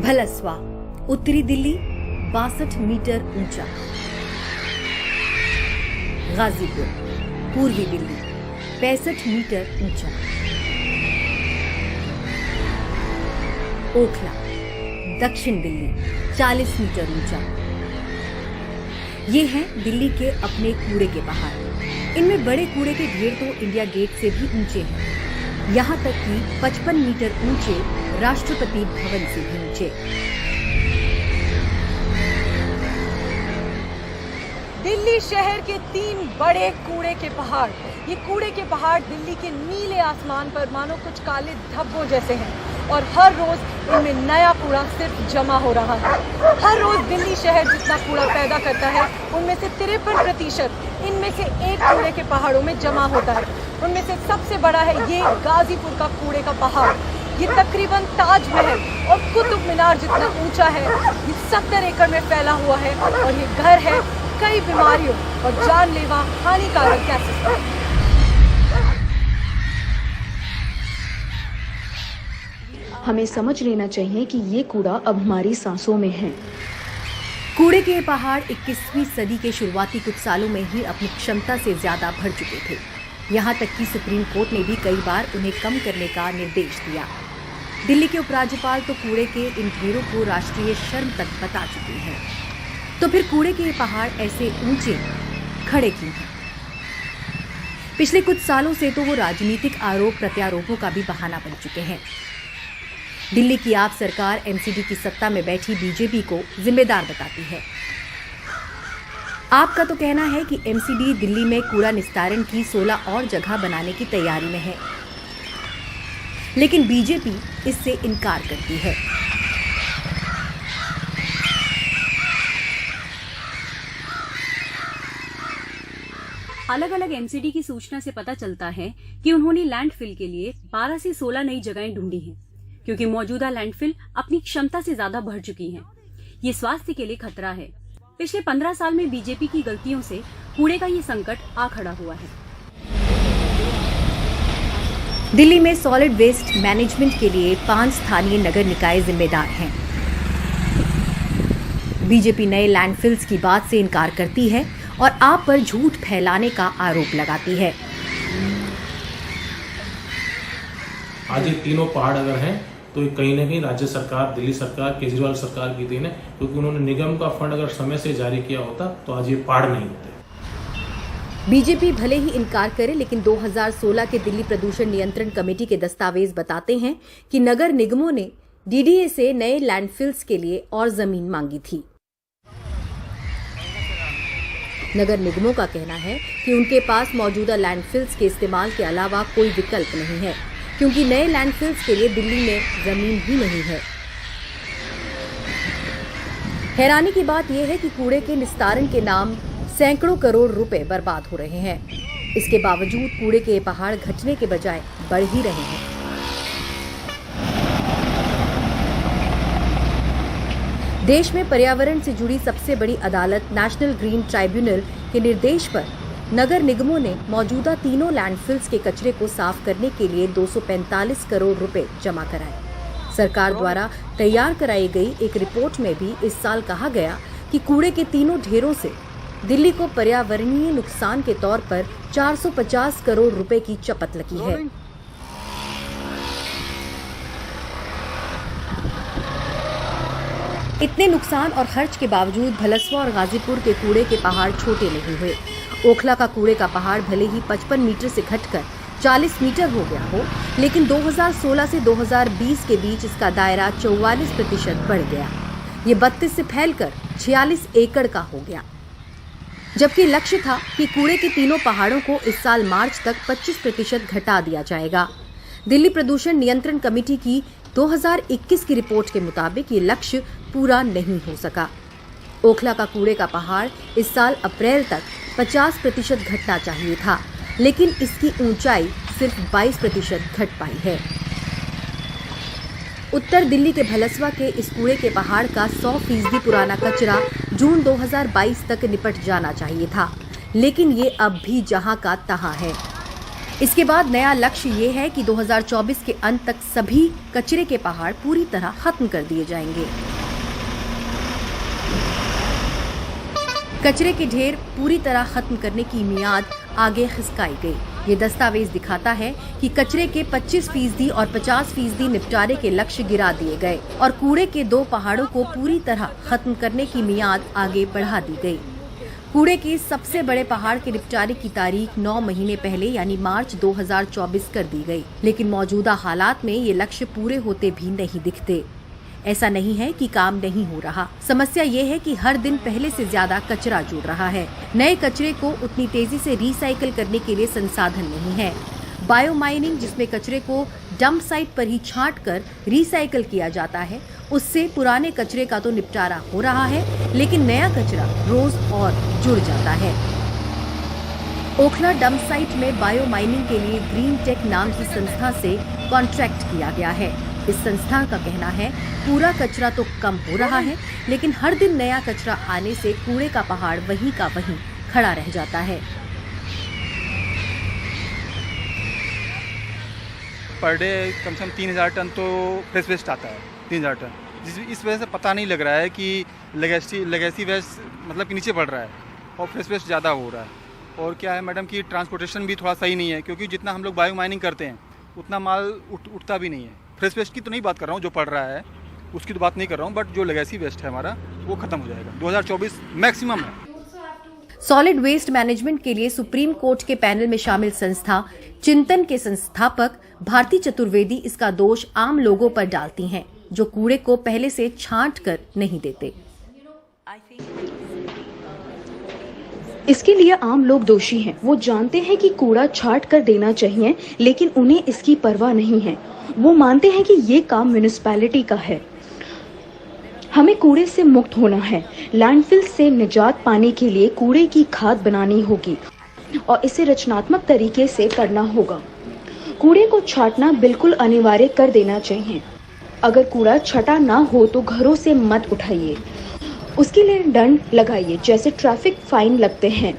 भलसवा, उत्तरी दिल्ली 62 मीटर ऊंचा। गाजीपुर, पूर्वी दिल्ली 65 मीटर ऊंचा। ओखला, दक्षिण दिल्ली 40 मीटर ऊंचा। ये हैं दिल्ली के अपने कूड़े के पहाड़। इनमें बड़े कूड़े के ढेर तो इंडिया गेट से भी ऊंचे हैं, यहाँ तक कि 55 मीटर ऊंचे राष्ट्रपति भवन से भी ऊंचे। दिल्ली शहर के 3 बड़े कूड़े के पहाड़। ये कूड़े के पहाड़ दिल्ली के नीले आसमान पर मानो कुछ काले धब्बों जैसे हैं और हर रोज इनमें नया कूड़ा सिर्फ जमा हो रहा है। हर रोज दिल्ली शहर जितना कूड़ा पैदा करता है उनमें से 53% इनमें से एक कूड़े के पहाड़ों में जमा होता है। उनमें से सबसे बड़ा है ये गाजीपुर का कूड़े का पहाड़। ये तकरीबन ताजमहल और कुतुब मीनार जितना ऊंचा है। ये 70 एकड़ में फैला हुआ है और ये घर है कई बीमारियों और जानलेवा हानिकारक गैसेस का। हमें समझ लेना चाहिए कि ये कूड़ा अब हमारी सांसों में है। कूड़े के पहाड़ 21वीं सदी के शुरुआती कुछ सालों में ही अपनी क्षमता से ज्यादा भर चुके थे। यहाँ तक कि सुप्रीम कोर्ट ने भी कई बार उन्हें कम करने का निर्देश दिया। दिल्ली के उपराज्यपाल तो कूड़े के इन ढेरों को राष्ट्रीय शर्म तक बता चुके हैं। तो फिर कूड़े के पहाड़ ऐसे ऊंचे खड़े क्यों हैं? पिछले कुछ सालों से तो वो राजनीतिक आरोप प्रत्यारोपों का भी बहाना बन चुके हैं। दिल्ली की आप सरकार एमसीडी की सत्ता में बैठी बीजेपी को जिम्मेदार बताती है। आपका तो कहना है कि एमसीडी दिल्ली में कूड़ा निस्तारण की 16 और जगह बनाने की तैयारी में है, लेकिन बीजेपी इससे इनकार करती है। अलग अलग एमसीडी की सूचना से पता चलता है कि उन्होंने लैंडफिल के लिए 12 से 16 नई जगहें ढूंढी हैं, क्योंकि मौजूदा लैंडफिल अपनी क्षमता से ज्यादा भर चुकी हैं। ये स्वास्थ्य के लिए खतरा है। पिछले 15 साल में बीजेपी की गलतियों से कूड़े का ये संकट आ खड़ा हुआ है। दिल्ली में सॉलिड वेस्ट मैनेजमेंट के लिए 5 स्थानीय नगर निकाय जिम्मेदार हैं। बीजेपी नए लैंडफिल्स की बात से इनकार करती है और आप पर झूठ फैलाने का आरोप लगाती है। आज ये तीनों पहाड़ अगर हैं तो कहीं ना कहीं राज्य सरकार, दिल्ली सरकार, केजरीवाल सरकार की देन है, क्योंकि उन्होंने निगम का फंड अगर समय से जारी किया होता तो आज ये पहाड़ नहीं होते। बीजेपी भले ही इनकार करे, लेकिन 2016 के दिल्ली प्रदूषण नियंत्रण कमेटी के दस्तावेज बताते हैं कि नगर निगमों ने डीडीए से नए लैंडफिल्स के लिए और जमीन मांगी थी। नगर निगमों का कहना है कि उनके पास मौजूदा लैंडफिल्स के इस्तेमाल के अलावा कोई विकल्प नहीं है, क्योंकि नए लैंडफिल्स के लिए दिल्ली में जमीन ही नहीं है। हैरानी की बात यह है कि कूड़े के निस्तारण के नाम सैकड़ों करोड़ रुपए बर्बाद हो रहे हैं। इसके बावजूद कूड़े के पहाड़ घटने के बजाय बढ़ ही रहे हैं। देश में पर्यावरण से जुड़ी सबसे बड़ी अदालत नेशनल ग्रीन ट्राइब्यूनल के निर्देश पर नगर निगमों ने मौजूदा तीनों लैंडफिल्स के कचरे को साफ करने के लिए 245 करोड़ रुपए जमा कराए। सरकार द्वारा तैयार कराई गई एक रिपोर्ट में भी इस साल कहा गया कि कूड़े के तीनों ढेरों से दिल्ली को पर्यावरणीय नुकसान के तौर पर 450 करोड़ रुपए की चपत लगी है। इतने नुकसान और खर्च के बावजूद भलसवा और गाजीपुर के कूड़े के पहाड़ छोटे नहीं हुए। ओखला का कूड़े का पहाड़ भले ही 55 मीटर से घटकर 40 मीटर हो गया हो, लेकिन 2016 से 2020 के बीच इसका दायरा 44% बढ़ गया। ये 32 से फैलकर 46 एकड़ का हो गया, जबकि लक्ष्य था कि कूड़े के तीनों पहाड़ों को इस साल मार्च तक 25% घटा दिया जाएगा। दिल्ली प्रदूषण नियंत्रण कमेटी की 2021 की रिपोर्ट के मुताबिक ये लक्ष्य पूरा नहीं हो सका। ओखला का कूड़े का पहाड़ इस साल अप्रैल तक 50% घटना चाहिए था, लेकिन इसकी ऊंचाई सिर्फ 22% घट पाई है। उत्तर दिल्ली के भलसवा के इस कूड़े के पहाड़ का 100% पुराना कचरा जून 2022 तक निपट जाना चाहिए था, लेकिन ये अब भी जहां का तहां है। इसके बाद नया लक्ष्य ये है कि 2024 के अंत तक सभी कचरे के पहाड़ पूरी तरह खत्म कर दिए जाएंगे। कचरे के ढेर पूरी तरह खत्म करने की मियाद आगे खिसकाई गई। ये दस्तावेज दिखाता है कि कचरे के 25% और 50% निपटारे के लक्ष्य गिरा दिए गए और कूड़े के 2 पहाड़ों को पूरी तरह खत्म करने की मियाद आगे बढ़ा दी गई। कूड़े के सबसे बड़े पहाड़ के निपटारे की तारीख 9 महीने पहले यानी मार्च 2024 कर दी गई, लेकिन मौजूदा हालात में ये लक्ष्य पूरे होते भी नहीं दिखते। ऐसा नहीं है कि काम नहीं हो रहा, समस्या ये है कि हर दिन पहले से ज्यादा कचरा जुड़ रहा है। नए कचरे को उतनी तेजी से रिसाइकिल करने के लिए संसाधन नहीं है। बायो माइनिंग, जिसमें कचरे को डंप साइट पर ही छांटकर रिसाइकिल किया जाता है, उससे पुराने कचरे का तो निपटारा हो रहा है, लेकिन नया कचरा रोज और जुड़ जाता है। ओखला डंप साइट में बायो माइनिंग के लिए ग्रीन टेक नाम की संस्था से कॉन्ट्रैक्ट किया गया है। इस संस्था का कहना है पूरा कचरा तो कम हो रहा है, लेकिन हर दिन नया कचरा आने से कूड़े का पहाड़ वहीं का वहीं खड़ा रह जाता है। पर डे कम से कम 3000 टन तो फ्रेश वेस्ट आता है, 3000 टन। इस वजह से पता नहीं लग रहा है कि लेगेसी वेस्ट मतलब कि नीचे बढ़ रहा है और फ्रेश वेस्ट ज़्यादा हो रहा है। और क्या है मैडम कि ट्रांसपोर्टेशन भी थोड़ा सही नहीं है, क्योंकि जितना हम लोग बायो माइनिंग करते हैं उतना माल उठता भी नहीं है। फ्रेश वेस्ट की तो नहीं बात कर रहा हूँ, जो पड़ रहा है उसकी तो बात नहीं कर रहा हूँ, बट जो लेगेसी वेस्ट है हमारा वो खत्म हो जाएगा 2024 मैक्सिमम है। सॉलिड वेस्ट मैनेजमेंट के लिए सुप्रीम कोर्ट के पैनल में शामिल संस्था चिंतन के संस्थापक भारती चतुर्वेदी इसका दोष आम लोगों पर डालती हैं, जो कूड़े को पहले से छांट कर नहीं देते। इसके लिए आम लोग दोषी हैं। वो जानते हैं कि कूड़ा छांट कर देना चाहिए, लेकिन उन्हें इसकी परवाह नहीं है। वो मानते हैं कि ये काम म्युनिसिपैलिटी का है। हमें कूड़े से मुक्त होना है। लैंडफिल से निजात पाने के लिए कूड़े की खाद बनानी होगी और इसे रचनात्मक तरीके से करना होगा। कूड़े को छांटना बिल्कुल अनिवार्य कर देना चाहिए। अगर कूड़ा छटा ना हो तो घरों से मत उठाइए, उसके लिए दंड लगाइए, जैसे ट्रैफिक फाइन लगते हैं।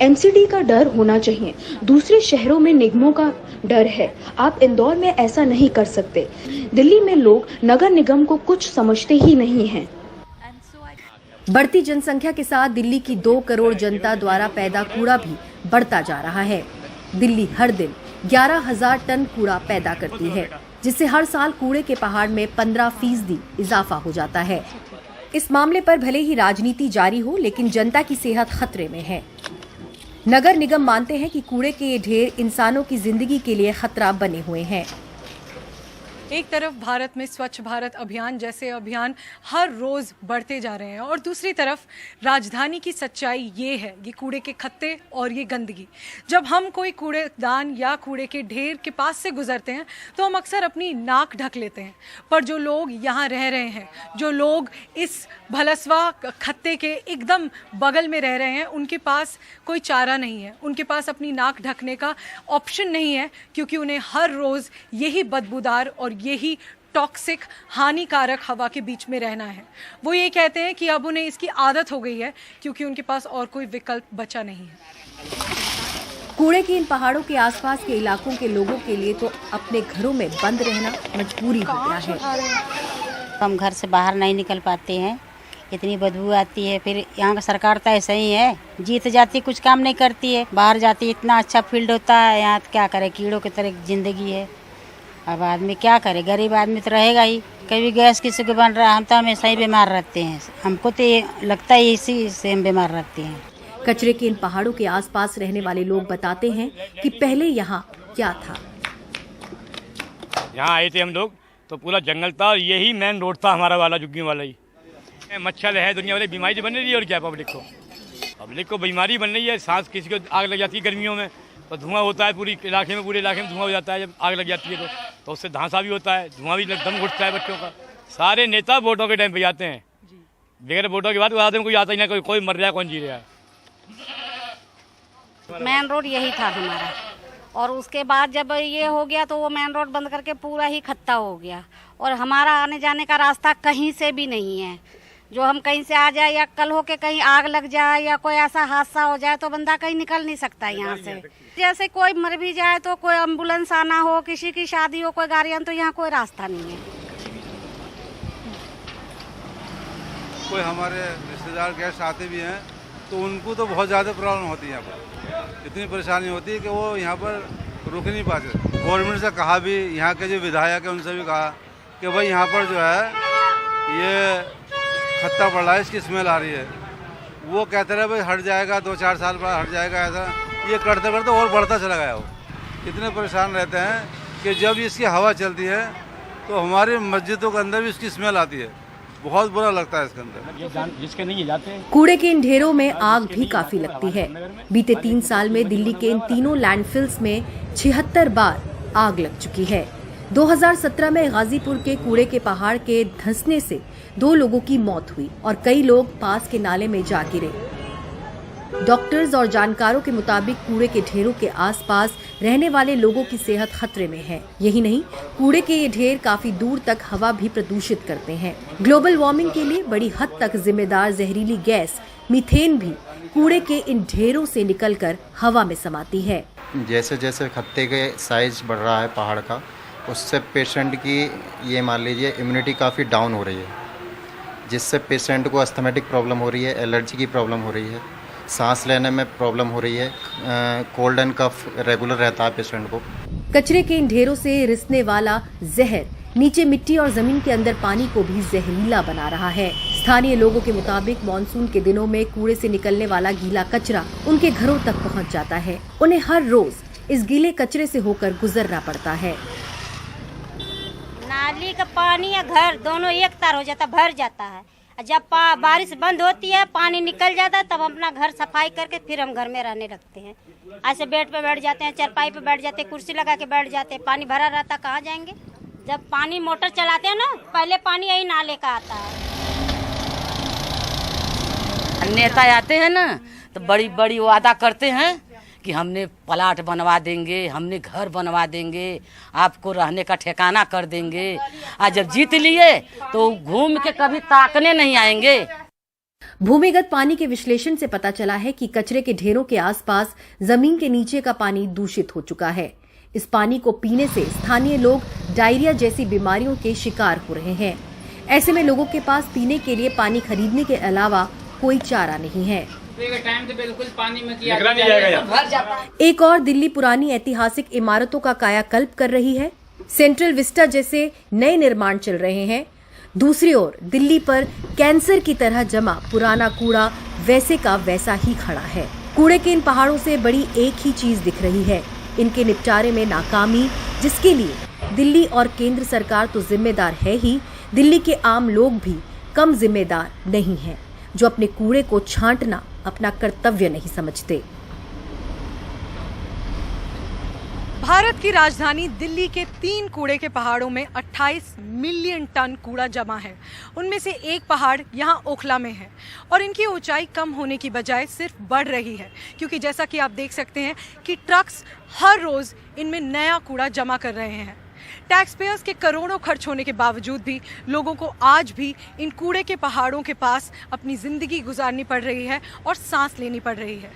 एमसीडी का डर होना चाहिए। दूसरे शहरों में निगमों का डर है, आप इंदौर में ऐसा नहीं कर सकते। दिल्ली में लोग नगर निगम को कुछ समझते ही नहीं हैं। बढ़ती जनसंख्या के साथ दिल्ली की 2 करोड़ जनता द्वारा पैदा कूड़ा भी बढ़ता जा रहा है। दिल्ली हर दिन 11,000 टन कूड़ा पैदा करती है, जिससे हर साल कूड़े के पहाड़ में 15% इजाफा हो जाता है। इस मामले पर भले ही राजनीति जारी हो, लेकिन जनता की सेहत खतरे में है। नगर निगम मानते हैं कि कूड़े के ये ढेर इंसानों की जिंदगी के लिए खतरा बने हुए हैं। एक तरफ भारत में स्वच्छ भारत अभियान जैसे अभियान हर रोज़ बढ़ते जा रहे हैं और दूसरी तरफ राजधानी की सच्चाई ये है, ये कूड़े के खत्ते और ये गंदगी। जब हम कोई कूड़ेदान या कूड़े के ढेर के पास से गुजरते हैं तो हम अक्सर अपनी नाक ढक लेते हैं, पर जो लोग यहाँ रह रहे हैं, जो लोग इस भलसवा खत्ते के एकदम बगल में रह रहे हैं, उनके पास कोई चारा नहीं है, उनके पास अपनी नाक ढकने का ऑप्शन नहीं है, क्योंकि उन्हें हर रोज़ यही बदबूदार और यही टॉक्सिक हानिकारक हवा के बीच में रहना है। वो ये कहते हैं कि अब उन्हें इसकी आदत हो गई है, क्योंकि उनके पास और कोई विकल्प बचा नहीं है। कूड़े के इन पहाड़ों के आसपास के इलाकों के लोगों के लिए तो अपने घरों में बंद रहना मजबूरी हो गया है। हम घर से बाहर नहीं निकल पाते हैं, इतनी बदबू आती है। फिर यहाँ का सरकार तो ऐसा ही है, जीत जाती कुछ काम नहीं करती है, बाहर जाती इतना अच्छा फील्ड होता है, यहाँ क्या करे, कीड़ों की तरह जिंदगी है। अब आदमी क्या करे, गरीब आदमी तो रहेगा ही। कभी गैस किसी को बन रहा है, हम तो हमेशा ही बीमार रहते हैं। हमको तो ये लगता है इसी से हम बीमार रहते हैं। कचरे के इन पहाड़ों के आसपास रहने वाले लोग बताते हैं कि पहले यहाँ क्या था। यहाँ आए थे हम लोग तो पूरा जंगल था और यही मेन रोड था हमारा वाला, झुग्गी वाला ही। मच्छर है, दुनिया वाली बीमारी बन रही है। और क्या पब्लिक को बीमारी बन रही है। सांस किसी को आग लग जाती है गर्मियों में तो धुआं होता है, पूरे इलाके में धुआं हो जाता है। जब आग लग जाती है तो उससे धांसा भी होता है, धुआं भी दम घुटता है बच्चों का। सारे नेता वोटों के टाइम पे जाते हैं, बगैर वोटों की बात आदमी कोई आता ही ना, कोई मर रहा है, कौन जी रहा है। मेन रोड यही था हमारा, और उसके बाद जब ये हो गया तो वो मेन रोड बंद करके पूरा ही खत्ता हो गया और हमारा आने जाने का रास्ता कहीं से भी नहीं है। जो हम कहीं से आ जाए या कल हो के कहीं आग लग जाए या कोई ऐसा हादसा हो जाए तो बंदा कहीं निकल नहीं सकता यहाँ से। जैसे कोई मर भी जाए तो कोई एम्बुलेंस आना हो, किसी की शादी हो, कोई गाड़ियाँ, तो यहाँ कोई रास्ता नहीं है। कोई हमारे रिश्तेदार गेस्ट आते भी हैं तो उनको तो बहुत ज़्यादा प्रॉब्लम होती है। यहाँ पर इतनी परेशानी होती है कि वो यहाँ पर रुक नहीं पाते। गवर्नमेंट से कहा भी, यहाँ के जो विधायक है उनसे भी कहा कि भाई यहाँ पर जो है ये खत्ता पड़ रहा है, इसकी स्मेल आ रही है। वो कहते रहे भाई हट जाएगा, 2-4 साल बाद हट जाएगा। ऐसा ये करते करते और बढ़ता चला गया। वो इतने परेशान रहते हैं कि जब इसकी हवा चलती है तो हमारी मस्जिदों के अंदर भी इसकी स्मेल आती है। बहुत बुरा लगता है इसके अंदर। जिसके नहीं जाते हैं। कूड़े के इन ढेरों में आग भी काफी लगती है। बीते 3 साल में दिल्ली के इन तीनों लैंडफिल्स में 76 बार आग लग चुकी है। 2017 में गाजीपुर के कूड़े के पहाड़ के धंसने से 2 लोगों की मौत हुई और कई लोग पास के नाले में जा गिरे। डॉक्टर्स और जानकारों के मुताबिक कूड़े के ढेरों के आसपास रहने वाले लोगों की सेहत खतरे में है। यही नहीं, कूड़े के ये ढेर काफी दूर तक हवा भी प्रदूषित करते हैं। ग्लोबल वार्मिंग के लिए बड़ी हद तक जिम्मेदार जहरीली गैस मीथेन भी कूड़े के इन ढेरों से निकलकर हवा में समाती है। जैसे जैसे खत्ते के साइज बढ़ रहा है पहाड़ का, उससे पेशेंट की ये मान लीजिए इम्यूनिटी काफ़ी डाउन हो रही है, जिससे पेशेंट को अस्थमेटिक प्रॉब्लम हो रही है, एलर्जी की प्रॉब्लम हो रही है, सांस लेने में प्रॉब्लम हो रही है, कोल्ड एंड कफ रेगुलर रहता है पेशेंट को। कचरे के इन ढेरों से रिसने वाला जहर नीचे मिट्टी और जमीन के अंदर पानी को भी जहरीला बना रहा है। स्थानीय लोगों के मुताबिक मानसून के दिनों में कूड़े से निकलने वाला गीला कचरा उनके घरों तक पहुंच जाता है। उन्हें हर रोज इस गीले कचरे से होकर गुजरना पड़ता है। नाली का पानी या घर दोनों एक तार हो जाता, भर जाता है। जब बारिश बंद होती है, पानी निकल जाता है, तब अपना घर सफाई करके फिर हम घर में रहने लगते हैं। ऐसे बेड पे बैठ जाते हैं, चारपाई पे बैठ जाते हैं, कुर्सी लगा के बैठ जाते हैं। पानी भरा रहता, कहाँ जाएंगे? जब पानी मोटर चलाते हैं ना, पहले पानी यही नाले का आता है। नेता आते हैं ना तो बड़ी बड़ी वादा करते हैं कि हमने प्लाट बनवा देंगे, हमने घर बनवा देंगे, आपको रहने का ठिकाना कर देंगे। आज जब जीत लिए तो घूम के कभी ताकने नहीं आएंगे। भूमिगत पानी के विश्लेषण से पता चला है कि कचरे के ढेरों के आसपास जमीन के नीचे का पानी दूषित हो चुका है। इस पानी को पीने से स्थानीय लोग डायरिया जैसी बीमारियों के शिकार हो रहे हैं। ऐसे में लोगों के पास पीने के लिए पानी खरीदने के अलावा कोई चारा नहीं है। टाइम तो बिल्कुल पानी में किया भर जाता है। एक और दिल्ली पुरानी ऐतिहासिक इमारतों का कायाकल्प कर रही है। सेंट्रल विस्टा जैसे नए निर्माण चल रहे हैं। दूसरी ओर दिल्ली पर कैंसर की तरह जमा पुराना कूड़ा वैसे का वैसा ही खड़ा है। कूड़े के इन पहाड़ों से बड़ी एक ही चीज दिख रही है, इनके निपटारे में नाकामी, जिसके लिए दिल्ली और केंद्र सरकार तो जिम्मेदार है ही, दिल्ली के आम लोग भी कम जिम्मेदार नहीं हैं, जो अपने कूड़े को छांटना अपना कर्तव्य नहीं समझते। भारत की राजधानी दिल्ली के 3 कूड़े के पहाड़ों में 28 मिलियन टन कूड़ा जमा है। उनमें से एक पहाड़ यहाँ ओखला में है और इनकी ऊंचाई कम होने की बजाय सिर्फ बढ़ रही है, क्योंकि जैसा कि आप देख सकते हैं कि ट्रक्स हर रोज इनमें नया कूड़ा जमा कर रहे हैं। टैक्स पेयर्स के करोड़ों खर्च होने के बावजूद भी लोगों को आज भी इन कूड़े के पहाड़ों के पास अपनी जिंदगी गुजारनी पड़ रही है और सांस लेनी पड़ रही है।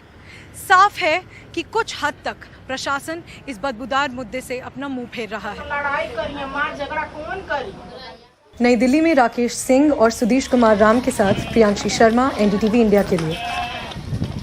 साफ है कि कुछ हद तक प्रशासन इस बदबूदार मुद्दे से अपना मुंह फेर रहा है। लड़ाई करिए, मार झगड़ा कौन करी? नई दिल्ली में राकेश सिंह और सुधीश कुमार राम के साथ प्रियांशी शर्मा, NDTV इंडिया के लिए।